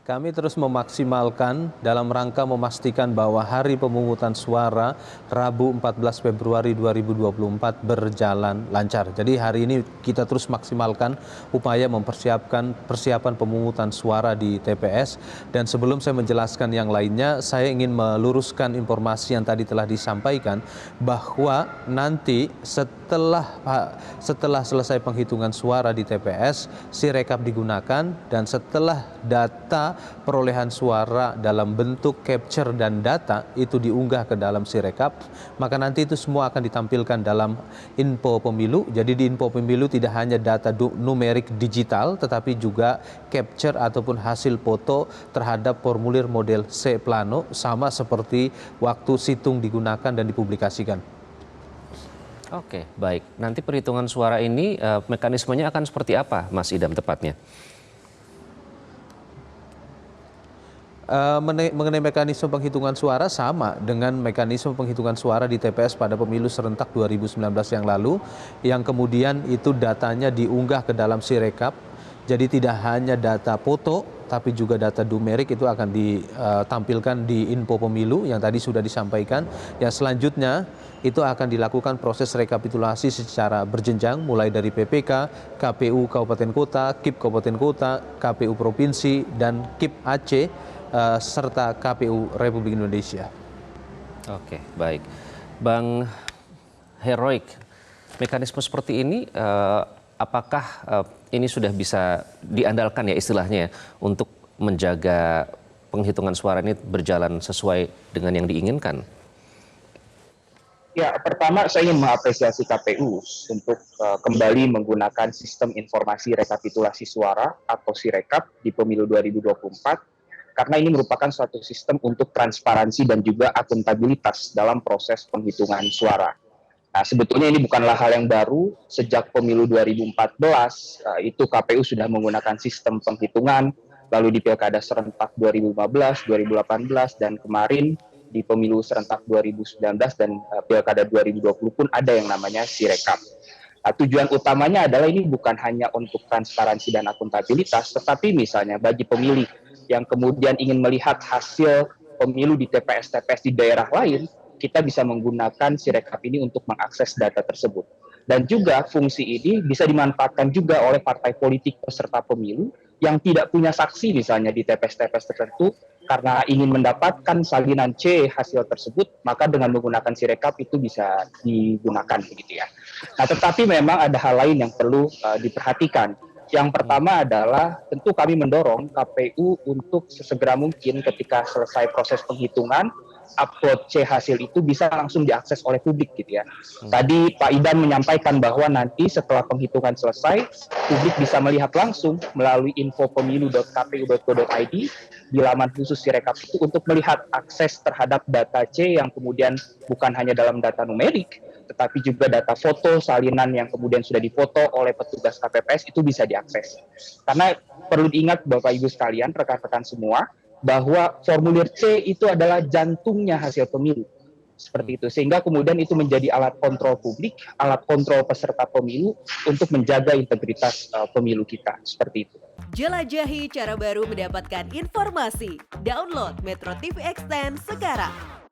Kami terus memaksimalkan dalam rangka memastikan bahwa hari pemungutan suara Rabu 14 Februari 2024 berjalan lancar. Jadi hari ini kita terus maksimalkan upaya mempersiapkan persiapan pemungutan suara di TPS. Dan sebelum saya menjelaskan yang lainnya, saya ingin meluruskan informasi yang tadi telah disampaikan bahwa nanti setelah selesai penghitungan suara di TPS, Sirekap digunakan dan setelah data perolehan suara dalam bentuk capture dan data itu diunggah ke dalam Sirekap, maka nanti itu semua akan ditampilkan dalam info pemilu. Jadi di info pemilu tidak hanya data numerik digital tetapi juga capture ataupun hasil foto terhadap formulir model C plano sama seperti waktu situng digunakan dan dipublikasikan. Oke, baik. Nanti perhitungan suara ini mekanismenya akan seperti apa, Mas Idam tepatnya? Mengenai mekanisme penghitungan suara sama dengan mekanisme penghitungan suara di TPS pada pemilu serentak 2019 yang lalu, yang kemudian itu datanya diunggah ke dalam Sirekap. Jadi tidak hanya data foto, tapi juga data numerik itu akan ditampilkan di info pemilu yang tadi sudah disampaikan. Yang selanjutnya itu akan dilakukan proses rekapitulasi secara berjenjang mulai dari PPK, KPU Kabupaten Kota, KIP Kabupaten Kota, KPU Provinsi, dan KIP Aceh, serta KPU Republik Indonesia. Oke, baik. Bang Heroik, mekanisme seperti ini apakah ini sudah bisa diandalkan ya istilahnya untuk menjaga penghitungan suara ini berjalan sesuai dengan yang diinginkan? Ya, pertama saya ingin mengapresiasi KPU untuk kembali menggunakan sistem informasi rekapitulasi suara atau Sirekap di pemilu 2024 karena ini merupakan suatu sistem untuk transparansi dan juga akuntabilitas dalam proses penghitungan suara. Nah, sebetulnya ini bukanlah hal yang baru. Sejak pemilu 2014, itu KPU sudah menggunakan sistem penghitungan, lalu di Pilkada serentak 2015, 2018, dan kemarin di pemilu serentak 2019 dan Pilkada 2020 pun ada yang namanya Sirekap. Nah, tujuan utamanya adalah ini bukan hanya untuk transparansi dan akuntabilitas, tetapi misalnya bagi pemilih yang kemudian ingin melihat hasil pemilu di TPS-TPS di daerah lain, kita bisa menggunakan Sirekap ini untuk mengakses data tersebut. Dan juga fungsi ini bisa dimanfaatkan juga oleh partai politik peserta pemilu yang tidak punya saksi misalnya di TPS-TPS tertentu karena ingin mendapatkan salinan C hasil tersebut, maka dengan menggunakan Sirekap itu bisa digunakan begitu ya. Nah, tetapi memang ada hal lain yang perlu diperhatikan. Yang pertama adalah tentu kami mendorong KPU untuk sesegera mungkin ketika selesai proses penghitungan, upload C hasil itu bisa langsung diakses oleh publik gitu ya. Tadi Pak Idam menyampaikan bahwa nanti setelah penghitungan selesai, publik bisa melihat langsung melalui infopemilu.kpu.go.id di laman khusus Sirekap itu untuk melihat akses terhadap data C yang kemudian bukan hanya dalam data numerik, tetapi juga data foto salinan yang kemudian sudah difoto oleh petugas KPPS itu bisa diakses. Karena perlu diingat Bapak Ibu sekalian, rekan-rekan semua, bahwa formulir C itu adalah jantungnya hasil pemilu. Seperti itu. Sehingga kemudian itu menjadi alat kontrol publik, alat kontrol peserta pemilu untuk menjaga integritas pemilu kita. Seperti itu. Jelajahi cara baru mendapatkan informasi. Download Metro TV Extend sekarang.